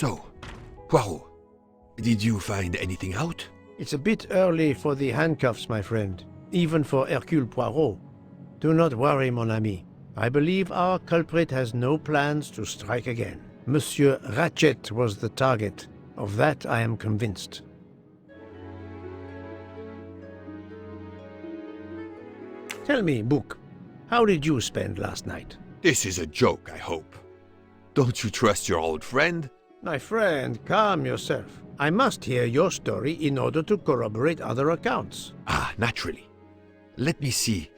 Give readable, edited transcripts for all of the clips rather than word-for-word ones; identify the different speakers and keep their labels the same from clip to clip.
Speaker 1: So, Poirot, did you find anything out?
Speaker 2: It's a bit early for the handcuffs, my friend, even for Hercule Poirot. Do not worry, mon ami. I believe our culprit has no plans to strike again. Monsieur Ratchet was the target. Of that I am convinced. Tell me, Book, how did you spend last night?
Speaker 1: This is a joke, I hope. Don't you trust your old friend?
Speaker 2: My friend, calm yourself. I must hear your story in order to corroborate other accounts.
Speaker 1: Ah, naturally. Let me see.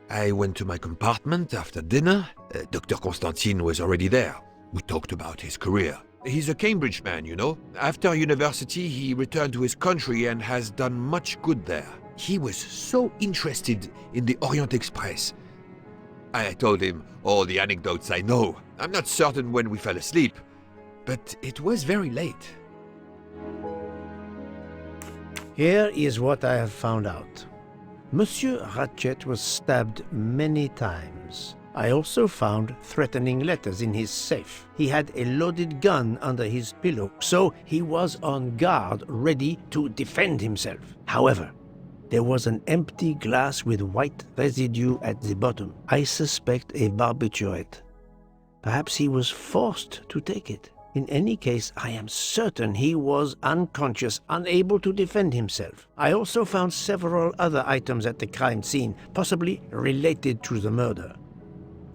Speaker 1: I went to my compartment after dinner. Dr. Constantine was already there. We talked about his career. He's a Cambridge man, you know. After university, he returned to his country and has done much good there. He was so interested in the Orient Express. I told him all the anecdotes I know. I'm not certain when we fell asleep, but it was very late.
Speaker 2: Here is what I have found out. Monsieur Ratchet was stabbed many times. I also found threatening letters in his safe. He had a loaded gun under his pillow, so he was on guard, ready to defend himself. However, there was an empty glass with white residue at the bottom. I suspect a barbiturate. Perhaps he was forced to take it. In any case, I am certain he was unconscious, unable to defend himself. I also found several other items at the crime scene, possibly related to the murder.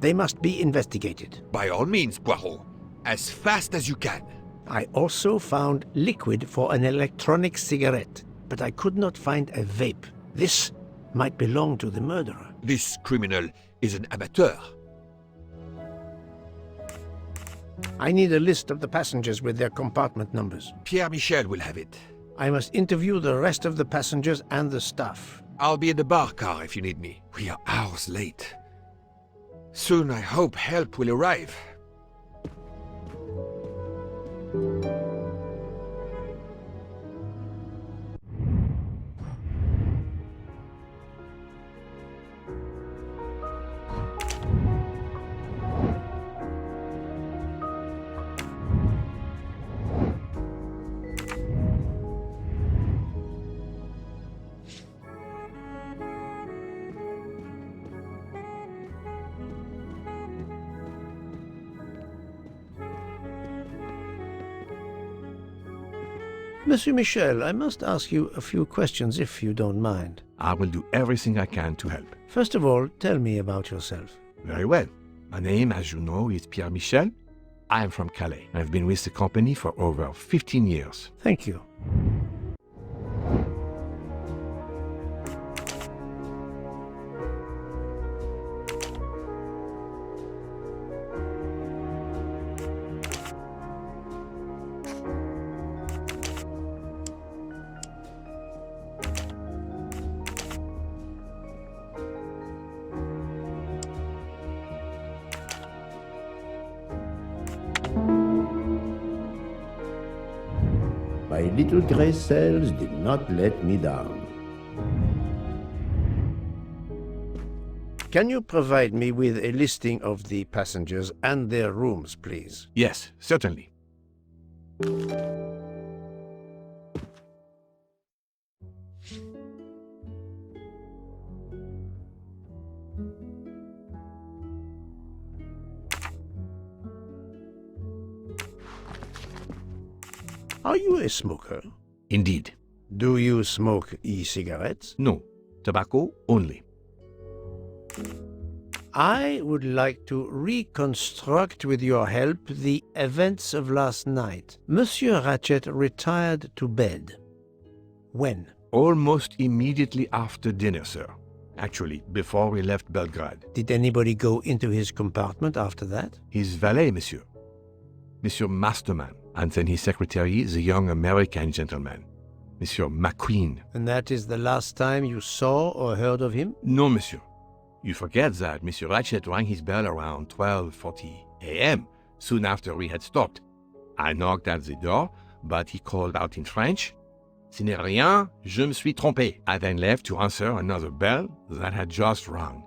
Speaker 2: They must be investigated.
Speaker 1: By all means, Poirot. As fast as you can.
Speaker 2: I also found liquid for an electronic cigarette, but I could not find a vape. This might belong to the murderer.
Speaker 1: This criminal is an amateur.
Speaker 2: I need a list of the passengers with their compartment numbers.
Speaker 1: Pierre Michel will have it.
Speaker 2: I must interview the rest of the passengers and the staff.
Speaker 1: I'll be in the bar car if you need me. We are hours late. Soon I hope help will arrive.
Speaker 2: Monsieur Michel, I must ask you a few questions if you don't mind.
Speaker 3: I will do everything I can to help.
Speaker 2: First of all, tell me about yourself.
Speaker 3: Very well. My name, as you know, is Pierre Michel. I am from Calais. I've been with the company for over 15 years.
Speaker 2: Thank you.
Speaker 4: My little gray cells did not let me down.
Speaker 2: Can you provide me with a listing of the passengers and their rooms, please?
Speaker 3: Yes, certainly.
Speaker 2: Are you a smoker?
Speaker 3: Indeed.
Speaker 2: Do you smoke e-cigarettes?
Speaker 3: No, tobacco only.
Speaker 2: I would like to reconstruct with your help the events of last night. Monsieur Ratchet retired to bed. When?
Speaker 3: Almost immediately after dinner, sir. Actually, before we left Belgrade.
Speaker 2: Did anybody go into his compartment after that?
Speaker 3: His valet, monsieur. Monsieur Masterman, and then his secretary, the young American gentleman, Monsieur McQueen.
Speaker 2: And that is the last time you saw or heard of him?
Speaker 3: No, monsieur. You forget that Monsieur Ratchet rang his bell around 12:40 a.m., soon after we had stopped. I knocked at the door, but he called out in French, "Ce n'est rien, je me suis trompé." I then left to answer another bell that had just rung.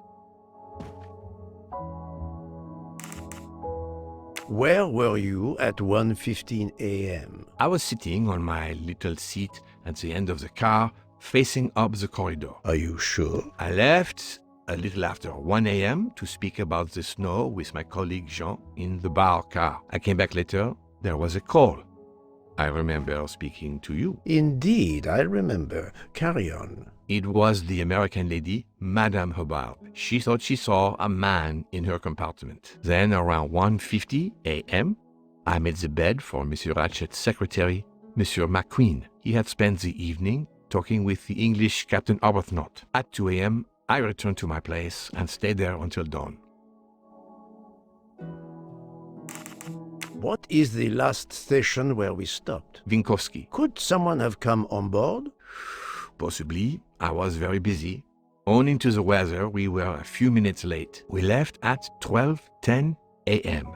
Speaker 2: Where were you at 1:15 a.m.?
Speaker 3: I was sitting on my little seat at the end of the car, facing up the corridor.
Speaker 2: Are you sure?
Speaker 3: I left a little after 1 a.m. to speak about the snow with my colleague Jean in the bar car. I came back later. There was a call. I remember speaking to you.
Speaker 2: Indeed, I remember. Carry on.
Speaker 3: It was the American lady, Madame Hubbard. She thought she saw a man in her compartment. Then, around 1:50 a.m., I made the bed for Monsieur Ratchet's secretary, Monsieur McQueen. He had spent the evening talking with the English Captain Arbuthnot. At 2 a.m., I returned to my place and stayed there until dawn.
Speaker 2: What is the last station where we stopped?
Speaker 3: Vinkovsky.
Speaker 2: Could someone have come on board?
Speaker 3: Possibly. I was very busy. Owing to the weather, we were a few minutes late. We left at 12:10 a.m.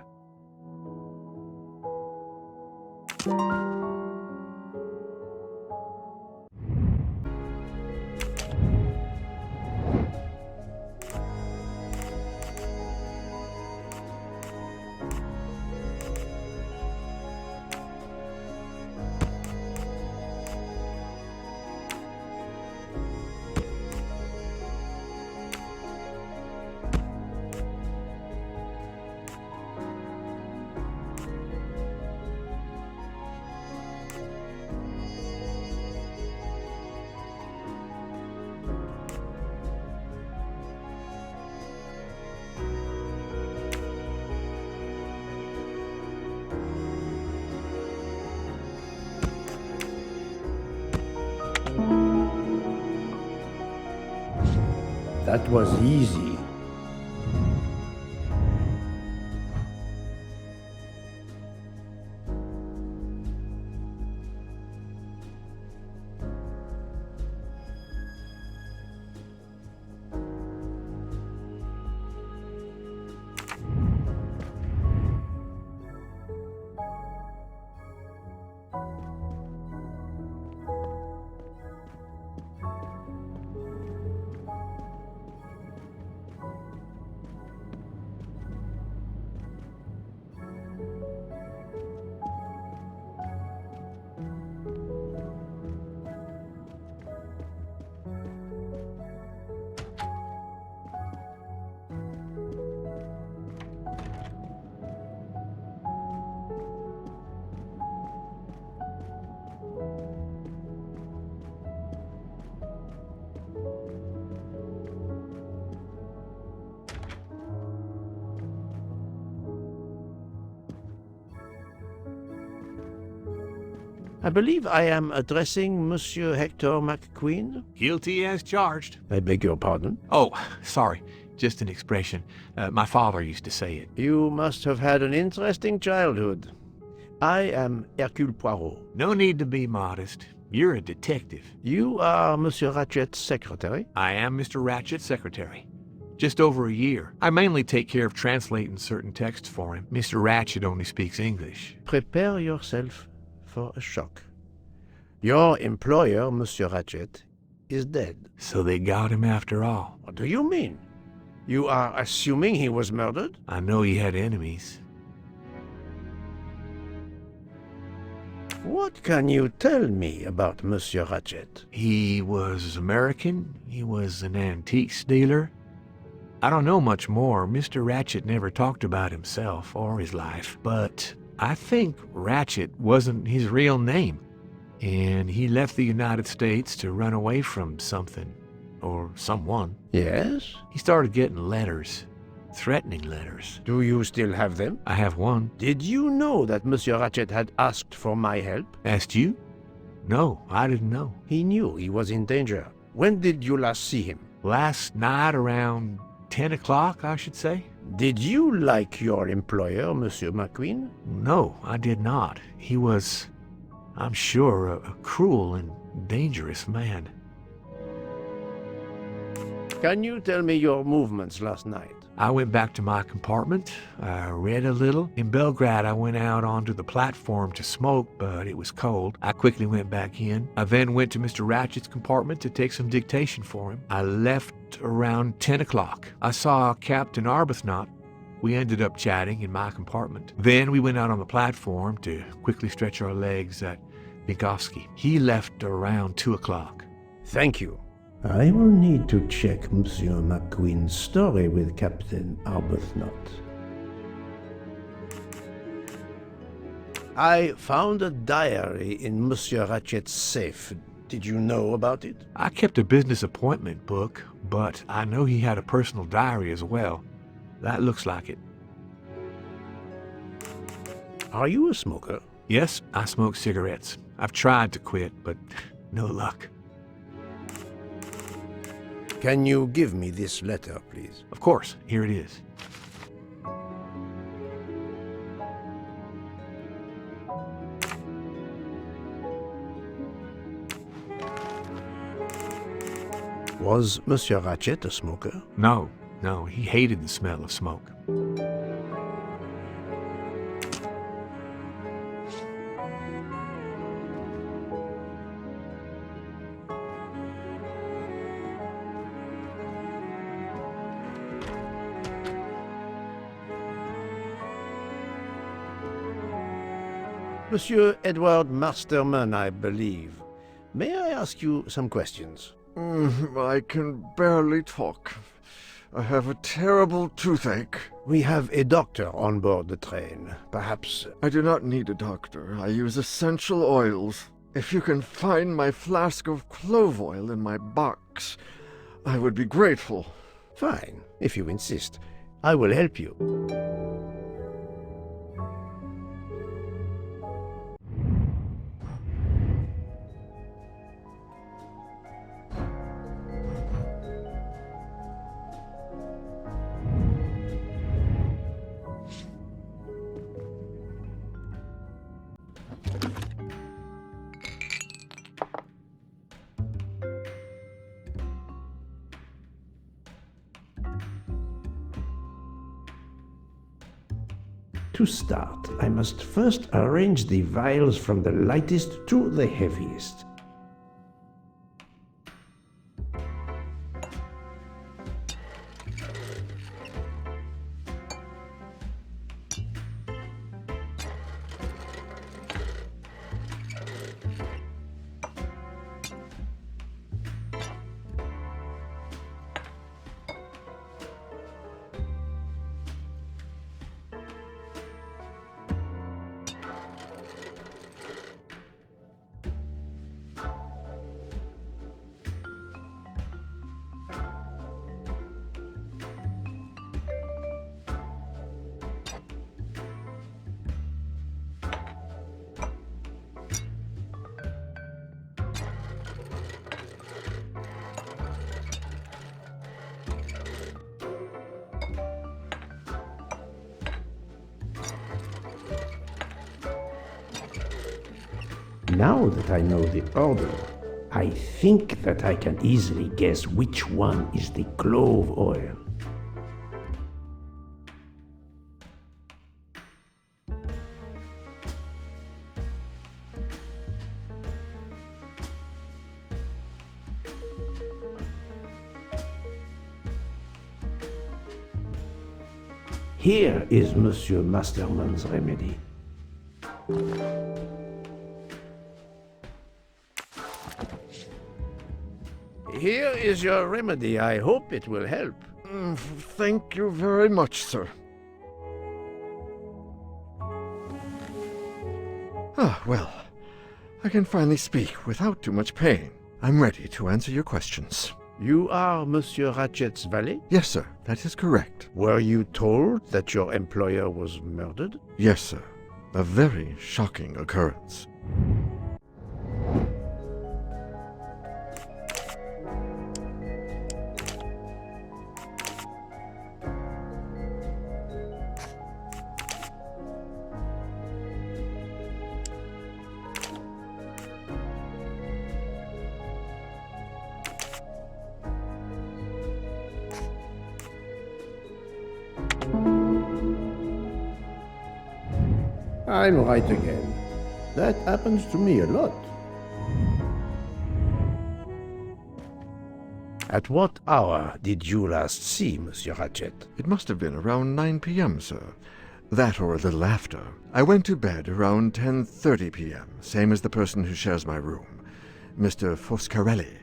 Speaker 4: That was easy.
Speaker 2: I believe I am addressing Monsieur Hector McQueen.
Speaker 3: Guilty as charged.
Speaker 2: I beg your pardon.
Speaker 3: Oh, sorry. Just an expression. My father used to say it.
Speaker 2: You must have had an interesting childhood. I am Hercule Poirot.
Speaker 3: No need to be modest. You're a detective.
Speaker 2: You are Monsieur Ratchet's secretary?
Speaker 3: I am Mr. Ratchet's secretary. Just over a year. I mainly take care of translating certain texts for him. Mr. Ratchet only speaks English.
Speaker 2: Prepare yourself for a shock. Your employer, Monsieur Ratchet, is dead.
Speaker 3: So they got him after all.
Speaker 2: What do you mean? You are assuming he was murdered?
Speaker 3: I know he had enemies.
Speaker 2: What can you tell me about Monsieur Ratchet?
Speaker 3: He was American. He was an antiques dealer. I don't know much more. Mr. Ratchet never talked about himself or his life, but I think Ratchet wasn't his real name, and he left the United States to run away from something, or someone.
Speaker 2: Yes?
Speaker 3: He started getting letters, threatening letters.
Speaker 2: Do you still have them?
Speaker 3: I have one.
Speaker 2: Did you know that Monsieur Ratchet had asked for my help?
Speaker 3: Asked you? No, I didn't know.
Speaker 2: He knew he was in danger. When did you last see him?
Speaker 3: Last night around 10 o'clock, I should say.
Speaker 2: Did you like your employer, Monsieur McQueen?
Speaker 3: No, I did not. He was, I'm sure, a cruel and dangerous man.
Speaker 2: Can you tell me your movements last night?
Speaker 3: I went back to my compartment. I read a little. In Belgrade, I went out onto the platform to smoke, but it was cold. I quickly went back in. I then went to Mr. Ratchet's compartment to take some dictation for him. I left around 10 o'clock. I saw Captain Arbuthnot. We ended up chatting in my compartment. Then we went out on the platform to quickly stretch our legs at Minkowski. He left around 2 o'clock.
Speaker 2: Thank you.
Speaker 4: I will need to check Monsieur McQueen's story with Captain Arbuthnot.
Speaker 2: I found a diary in Monsieur Ratchet's safe. Did you know about it?
Speaker 3: I kept a business appointment book, but I know he had a personal diary as well. That looks like it.
Speaker 2: Are you a smoker?
Speaker 3: Yes, I smoke cigarettes. I've tried to quit, but no luck.
Speaker 2: Can you give me this letter, please?
Speaker 3: Of course, here it is.
Speaker 2: Was Monsieur Ratchet a smoker?
Speaker 3: No, he hated the smell of smoke.
Speaker 2: Monsieur Edward Masterman, I believe. May I ask you some questions?
Speaker 5: I can barely talk. I have a terrible toothache.
Speaker 2: We have a doctor on board the train. Perhaps...
Speaker 5: I do not need a doctor. I use essential oils. If you can find my flask of clove oil in my box, I would be grateful.
Speaker 2: Fine, if you insist. I will help you.
Speaker 4: To start, I must first arrange the vials from the lightest to the heaviest. Now that I know the order, I think that I can easily guess which one is the clove oil. Here is Monsieur Masterman's remedy.
Speaker 2: Here is your remedy. I hope it will help.
Speaker 5: Thank you very much, sir. Well, I can finally speak without too much pain. I'm ready to answer your questions.
Speaker 2: You are Monsieur Ratchet's valet?
Speaker 5: Yes, sir, that is correct.
Speaker 2: Were you told that your employer was murdered?
Speaker 5: Yes, sir. A very shocking occurrence.
Speaker 4: I'm right again. That happens to me a lot.
Speaker 2: At what hour did you last see Monsieur Ratchet?
Speaker 5: It must have been around 9 p.m., sir. That or a little after. I went to bed around 10:30 p.m., same as the person who shares my room, Mr. Foscarelli.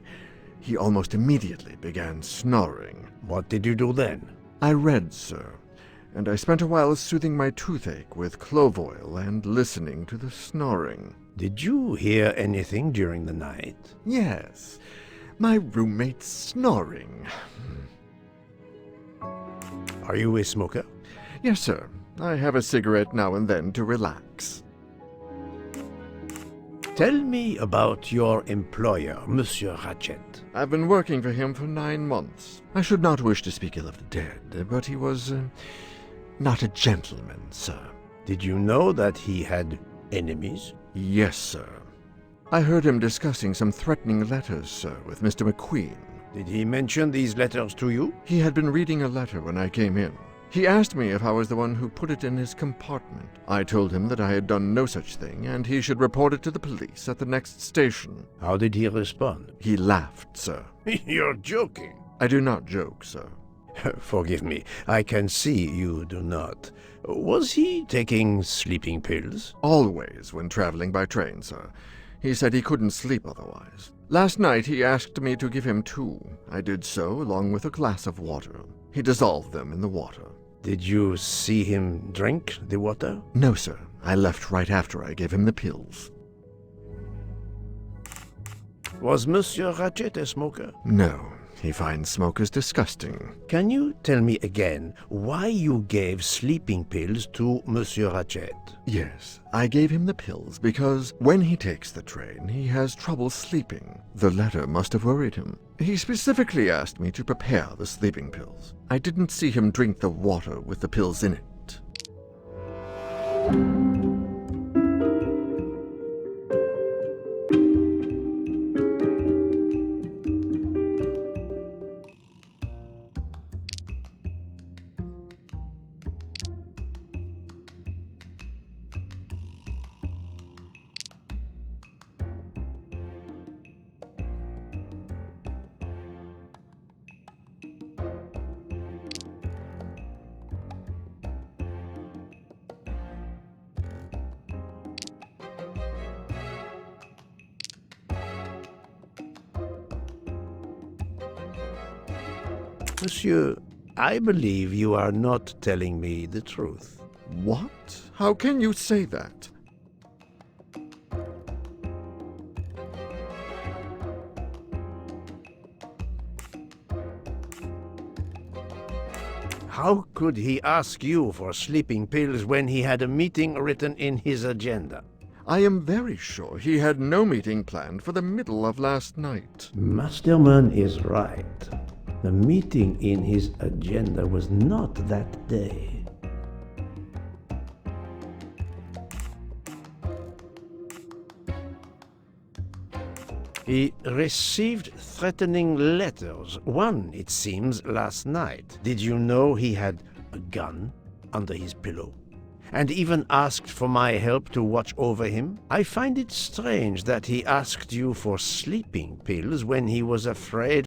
Speaker 5: He almost immediately began snoring.
Speaker 2: What did you do then?
Speaker 5: I read, sir, and I spent a while soothing my toothache with clove oil and listening to the snoring.
Speaker 2: Did you hear anything during the night?
Speaker 5: Yes, my roommate's snoring.
Speaker 2: Are you a smoker?
Speaker 5: Yes, sir. I have a cigarette now and then to relax.
Speaker 2: Tell me about your employer, Monsieur Ratchet.
Speaker 5: I've been working for him for 9 months. I should not wish to speak ill of the dead, but he was not a gentleman, sir.
Speaker 2: Did you know that he had enemies?
Speaker 5: Yes, sir. I heard him discussing some threatening letters, sir, with Mr. McQueen.
Speaker 2: Did he mention these letters to you?
Speaker 5: He had been reading a letter when I came in. He asked me if I was the one who put it in his compartment. I told him that I had done no such thing, and he should report it to the police at the next station.
Speaker 2: How did he respond?
Speaker 5: He laughed, sir.
Speaker 2: You're joking.
Speaker 5: I do not joke, sir.
Speaker 2: Forgive me, I can see you do not. Was he taking sleeping pills?
Speaker 5: Always when traveling by train, sir. He said he couldn't sleep otherwise. Last night he asked me to give him 2. I did so, along with a glass of water. He dissolved them in the water.
Speaker 2: Did you see him drink the water?
Speaker 5: No, sir. I left right after I gave him the pills.
Speaker 2: Was Monsieur Ratchet a smoker?
Speaker 5: No. He finds smokers disgusting.
Speaker 2: Can you tell me again why you gave sleeping pills to Monsieur Ratchet?
Speaker 5: Yes, I gave him the pills because when he takes the train, he has trouble sleeping. The letter must have worried him. He specifically asked me to prepare the sleeping pills. I didn't see him drink the water with the pills in it.
Speaker 2: Monsieur, I believe you are not telling me the truth.
Speaker 5: What? How can you say that?
Speaker 2: How could he ask you for sleeping pills when he had a meeting written in his agenda?
Speaker 5: I am very sure he had no meeting planned for the middle of last night.
Speaker 4: Masterman is right. The meeting in his agenda was not that day.
Speaker 2: He received threatening letters, one, it seems, last night. Did you know he had a gun under his pillow? And even asked for my help to watch over him? I find it strange that he asked you for sleeping pills when he was afraid